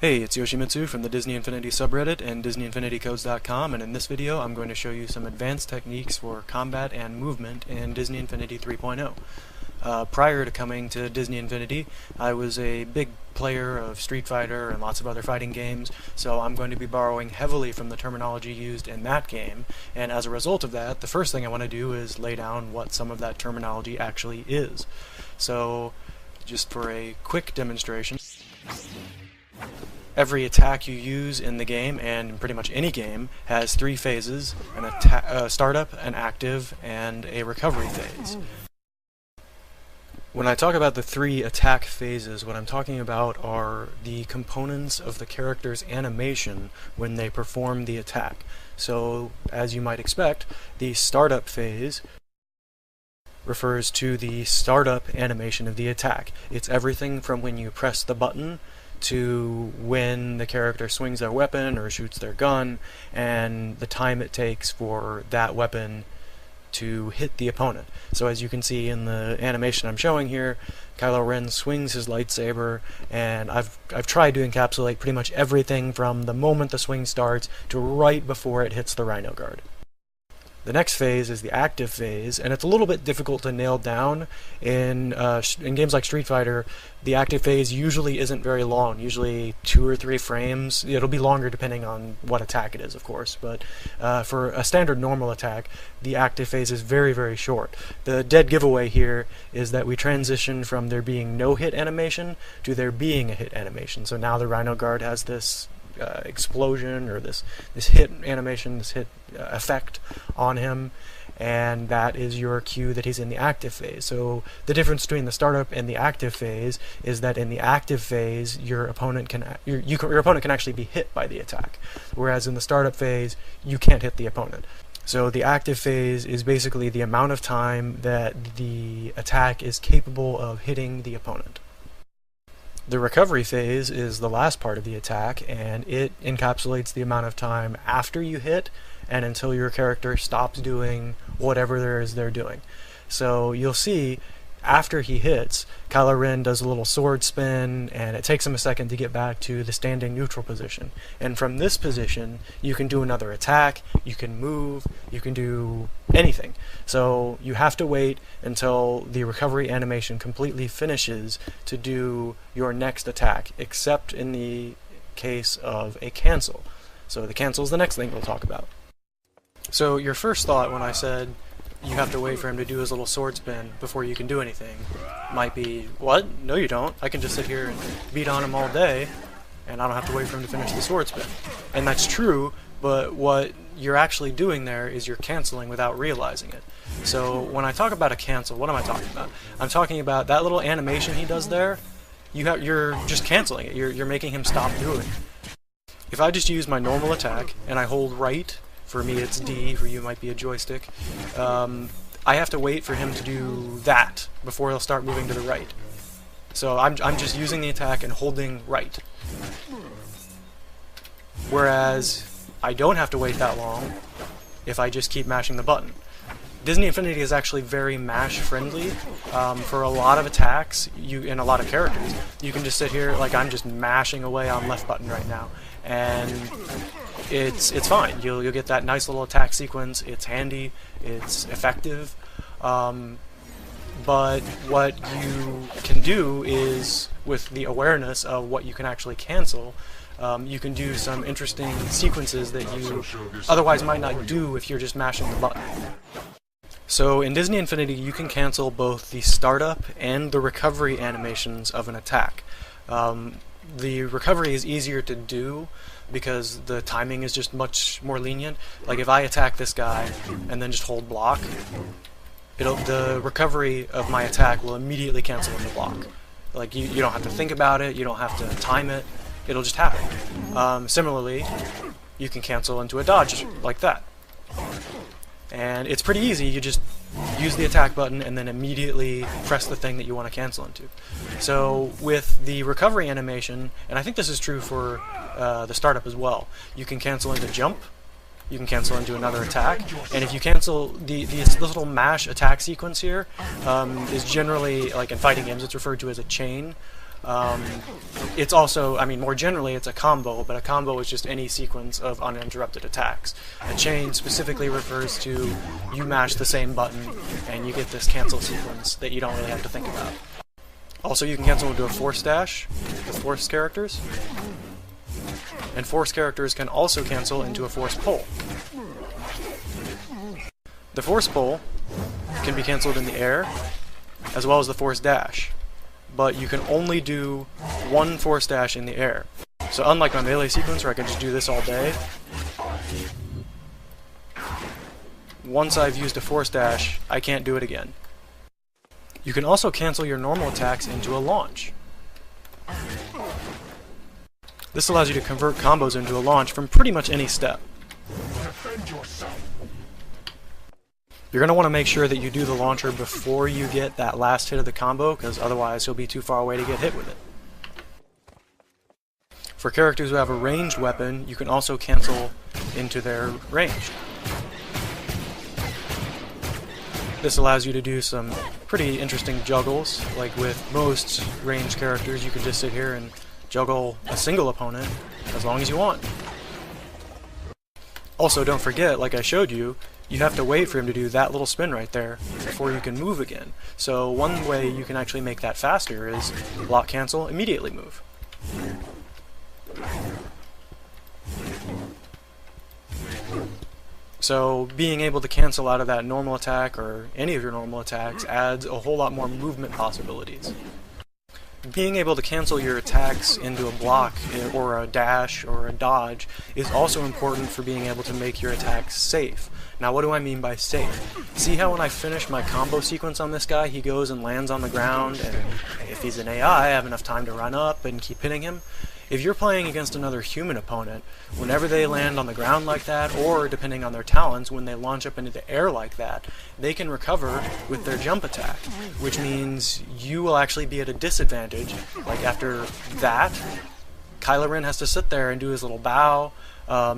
Hey, it's Yoshimitsu from the Disney Infinity subreddit and DisneyInfinityCodes.com, and in this video I'm going to show you some advanced techniques for combat and movement in Disney Infinity 3.0. Prior to coming to Disney Infinity, I was a big player of Street Fighter and lots of other fighting games, so I'm going to be borrowing heavily from the terminology used in that game, and as a result of that, the first thing I want to do is lay down what some of that terminology actually is. So, just for a quick demonstration, every attack you use in the game, and in pretty much any game, has three phases: a startup, an active, and a recovery phase. When I talk about the three attack phases, what I'm talking about are the components of the character's animation when they perform the attack. So, as you might expect, the startup phase refers to the startup animation of the attack. It's everything from when you press the button to when the character swings their weapon or shoots their gun, and the time it takes for that weapon to hit the opponent. So as you can see in the animation I'm showing here, Kylo Ren swings his lightsaber, and I've tried to encapsulate pretty much everything from the moment the swing starts to right before it hits the Rhino Guard. The next phase is the active phase, and it's a little bit difficult to nail down. In games like Street Fighter, the active phase usually isn't very long, usually 2 or 3 frames. It'll be longer depending on what attack it is, of course, but for a standard normal attack, the active phase is very, very short. The dead giveaway here is that we transition from there being no hit animation to there being a hit animation. So now the Rhino Guard has this explosion, or this hit animation, this hit effect on him, and that is your cue that he's in the active phase. So the difference between the startup and the active phase is that in the active phase your opponent can actually be hit by the attack, whereas in the startup phase you can't hit the opponent. So the active phase is basically the amount of time that the attack is capable of hitting the opponent. The recovery phase is the last part of the attack, and it encapsulates the amount of time after you hit and until your character stops doing whatever they're doing. So you'll see, after he hits, Kylo Ren does a little sword spin, and it takes him a second to get back to the standing neutral position. And from this position, you can do another attack, you can move, you can do anything. So you have to wait until the recovery animation completely finishes to do your next attack, except in the case of a cancel. So the cancel is the next thing we'll talk about. So your first thought when I said you have to wait for him to do his little sword spin before you can do anything might be, what? No, you don't. I can just sit here and beat on him all day, and I don't have to wait for him to finish the sword spin. And that's true, but what you're actually doing there is you're canceling without realizing it. So when I talk about a cancel, what am I talking about? I'm talking about that little animation he does there. You're just canceling it. You're making him stop doing it. If I just use my normal attack and I hold right, for me it's D, for you it might be a joystick, I have to wait for him to do that before he'll start moving to the right. So I'm just using the attack and holding right. Whereas I don't have to wait that long if I just keep mashing the button. Disney Infinity is actually very mash friendly. For a lot of attacks and a lot of characters, you can just sit here, like I'm just mashing away on left button right now, and it's fine. You'll get that nice little attack sequence. It's handy, it's effective, but what you can do is, with the awareness of what you can actually cancel, you can do some interesting sequences that you otherwise might not do if you're just mashing the button. So in Disney Infinity you can cancel both the startup and the recovery animations of an attack. The recovery is easier to do because the timing is just much more lenient. Like if I attack this guy and then just hold block, the recovery of my attack will immediately cancel in the block. Like you don't have to think about it, you don't have to time it, it'll just happen. Similarly, you can cancel into a dodge like that. And it's pretty easy. You just use the attack button and then immediately press the thing that you want to cancel into. So with the recovery animation, and I think this is true for the startup as well, you can cancel into jump, you can cancel into another attack, and if you cancel this little mash attack sequence here is generally, like in fighting games, it's referred to as a chain. It's also, I mean, more generally, it's a combo, but a combo is just any sequence of uninterrupted attacks. A chain specifically refers to you mash the same button and you get this cancel sequence that you don't really have to think about. Also, you can cancel into a force dash with force characters, and force characters can also cancel into a force pull. The force pull can be cancelled in the air, as well as the force dash, but you can only do one force dash in the air. So unlike my melee sequence where I can just do this all day, once I've used a force dash, I can't do it again. You can also cancel your normal attacks into a launch. This allows you to convert combos into a launch from pretty much any step. You're going to want to make sure that you do the launcher before you get that last hit of the combo, because otherwise you'll be too far away to get hit with it. For characters who have a ranged weapon, you can also cancel into their range. This allows you to do some pretty interesting juggles. Like with most ranged characters, you can just sit here and juggle a single opponent as long as you want. Also, don't forget, like I showed you, you have to wait for him to do that little spin right there before you can move again. So one way you can actually make that faster is block, cancel, immediately move. So being able to cancel out of that normal attack or any of your normal attacks adds a whole lot more movement possibilities. Being able to cancel your attacks into a block or a dash or a dodge is also important for being able to make your attacks safe. Now, what do I mean by safe? See how when I finish my combo sequence on this guy, he goes and lands on the ground, and if he's an AI, I have enough time to run up and keep hitting him? If you're playing against another human opponent, whenever they land on the ground like that, or depending on their talents, when they launch up into the air like that, they can recover with their jump attack, which means you will actually be at a disadvantage. Like after that, Kylo Ren has to sit there and do his little bow.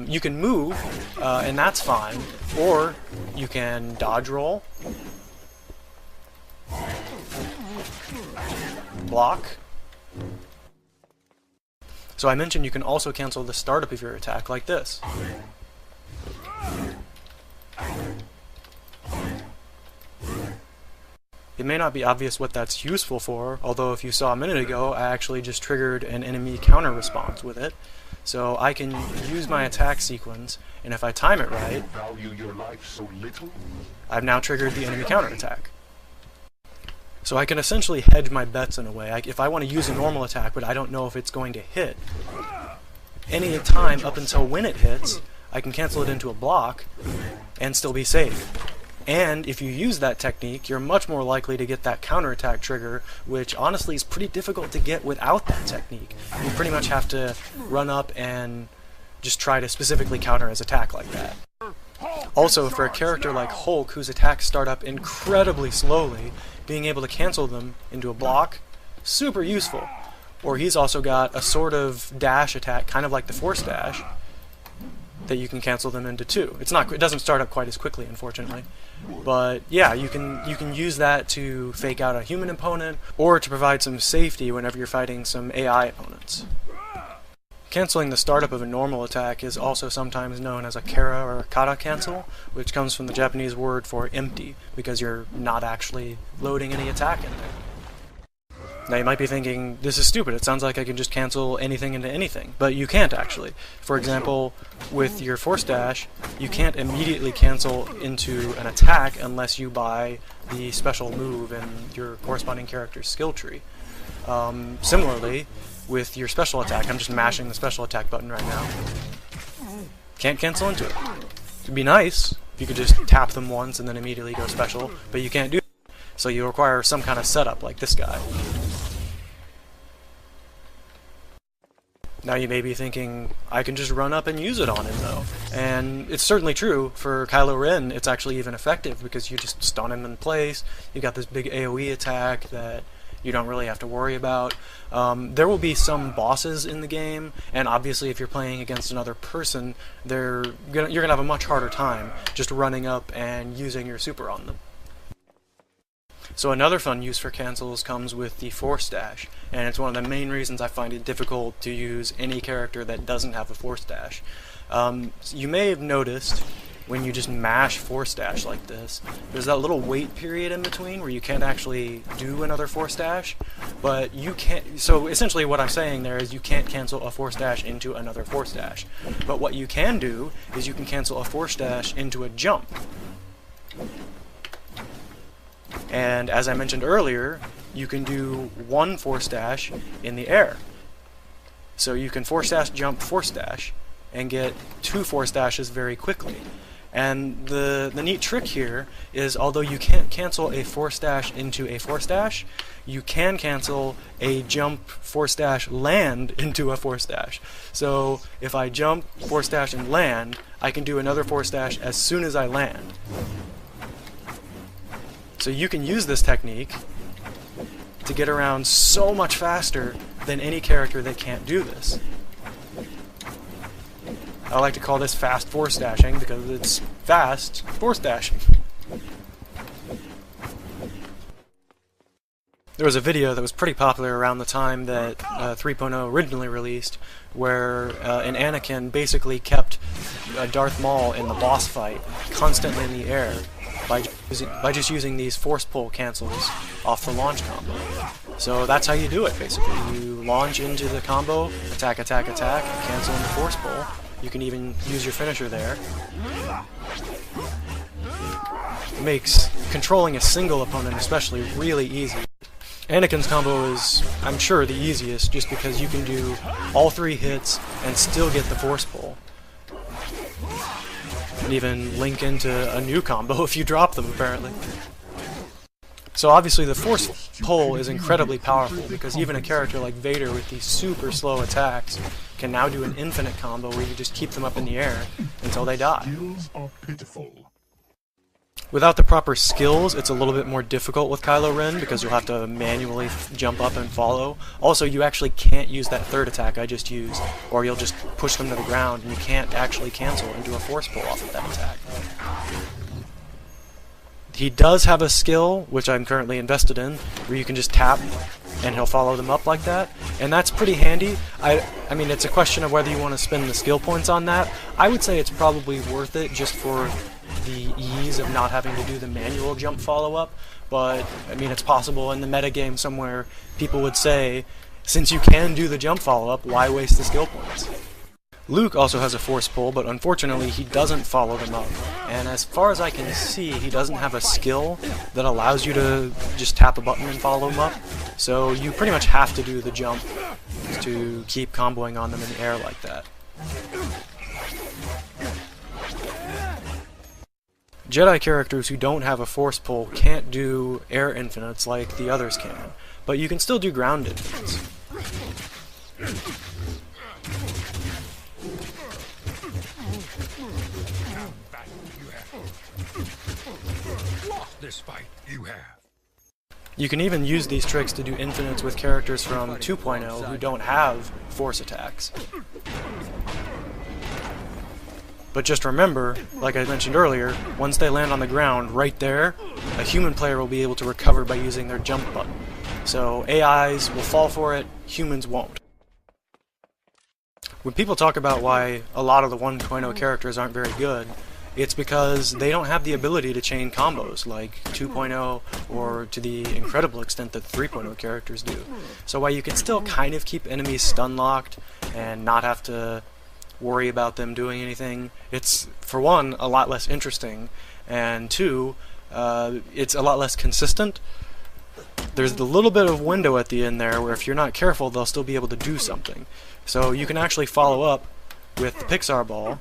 You can move, and that's fine, or you can dodge roll, block. So I mentioned you can also cancel the startup of your attack like this. It may not be obvious what that's useful for, although if you saw a minute ago, I actually just triggered an enemy counter response with it. So I can use my attack sequence, and if I time it right, I've now triggered the enemy counter attack. So I can essentially hedge my bets in a way. If I want to use a normal attack, but I don't know if it's going to hit, any time up until when it hits, I can cancel it into a block and still be safe. And if you use that technique, you're much more likely to get that counterattack trigger, which honestly is pretty difficult to get without that technique. You pretty much have to run up and just try to specifically counter his attack like that. Also, for a character like Hulk, whose attacks start up incredibly slowly, being able to cancel them into a block, super useful. Or he's also got a sort of dash attack, kind of like the Force Dash, that you can cancel them into too. It doesn't start up quite as quickly, unfortunately. But yeah, you can use that to fake out a human opponent, or to provide some safety whenever you're fighting some AI opponents. Canceling the startup of a normal attack is also sometimes known as a kara or a kata cancel, which comes from the Japanese word for empty, because you're not actually loading any attack in there. Now you might be thinking, this is stupid, it sounds like I can just cancel anything into anything, but you can't actually. For example, with your Force Dash, you can't immediately cancel into an attack unless you buy the special move in your corresponding character's skill tree. Similarly, with your special attack, I'm just mashing the special attack button right now. Can't cancel into it. It'd be nice if you could just tap them once and then immediately go special, but you can't do that. So you require some kind of setup like this guy. Now you may be thinking, I can just run up and use it on him though. And it's certainly true. For Kylo Ren, it's actually even effective because you just stun him in place. You got this big AoE attack that you don't really have to worry about. There will be some bosses in the game, and obviously if you're playing against another person, you're gonna have a much harder time just running up and using your super on them. So another fun use for cancels comes with the force dash, and it's one of the main reasons I find it difficult to use any character that doesn't have a force dash. You may have noticed when you just mash force dash like this, there's that little wait period in between where you can't actually do another force dash, but you can't. So essentially what I'm saying there is you can't cancel a force dash into another force dash. But what you can do is you can cancel a force dash into a jump. And as I mentioned earlier, you can do one force dash in the air. So you can force dash, jump, force dash, and get 2 force dashes very quickly. And the neat trick here is, although you can't cancel a force dash into a force dash, you can cancel a jump, force dash, land into a force dash. So if I jump, force dash, and land, I can do another force dash as soon as I land. So you can use this technique to get around so much faster than any character that can't do this. I like to call this fast force dashing because it's fast force dashing. There was a video that was pretty popular around the time that 3.0 originally released, where an Anakin basically kept Darth Maul in the boss fight constantly in the air by just using these force pull cancels off the launch combo. So that's how you do it, basically. You launch into the combo, attack, attack, attack, and cancel into force pull. You can even use your finisher there. It makes controlling a single opponent especially really easy. Anakin's combo is, I'm sure, the easiest, just because you can do all 3 hits and still get the force pull. And even link into a new combo if you drop them, apparently. So obviously the force pull is incredibly powerful, because even a character like Vader with these super slow attacks can now do an infinite combo where you just keep them up in the air until they die. Without the proper skills, it's a little bit more difficult with Kylo Ren, because you'll have to manually jump up and follow. Also, you actually can't use that third attack I just used, or you'll just push them to the ground and you can't actually cancel and do a force pull off of that attack. He does have a skill, which I'm currently invested in, where you can just tap and he'll follow them up like that, and that's pretty handy. I mean, it's a question of whether you want to spend the skill points on that. I would say it's probably worth it just for the ease of not having to do the manual jump follow-up, but I mean, it's possible in the metagame somewhere people would say, since you can do the jump follow-up, why waste the skill points? Luke also has a force pull, but unfortunately he doesn't follow them up. And as far as I can see, he doesn't have a skill that allows you to just tap a button and follow them up. So you pretty much have to do the jump to keep comboing on them in the air like that. Jedi characters who don't have a force pull can't do air infinites like the others can, but you can still do ground infinites. This fight you have. You can even use these tricks to do infinites with characters from 2.0 who don't have force attacks. But just remember, like I mentioned earlier, once they land on the ground right there, a human player will be able to recover by using their jump button. So AIs will fall for it, humans won't. When people talk about why a lot of the 1.0 characters aren't very good, it's because they don't have the ability to chain combos like 2.0 or to the incredible extent that 3.0 characters do. So while you can still kind of keep enemies stun locked and not have to worry about them doing anything, it's, for one, a lot less interesting, and two, it's a lot less consistent. There's the little bit of window at the end there where if you're not careful, they'll still be able to do something. So you can actually follow up with the Pixar Ball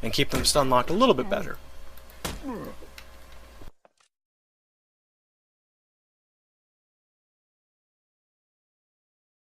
and keep them stun locked a little bit better.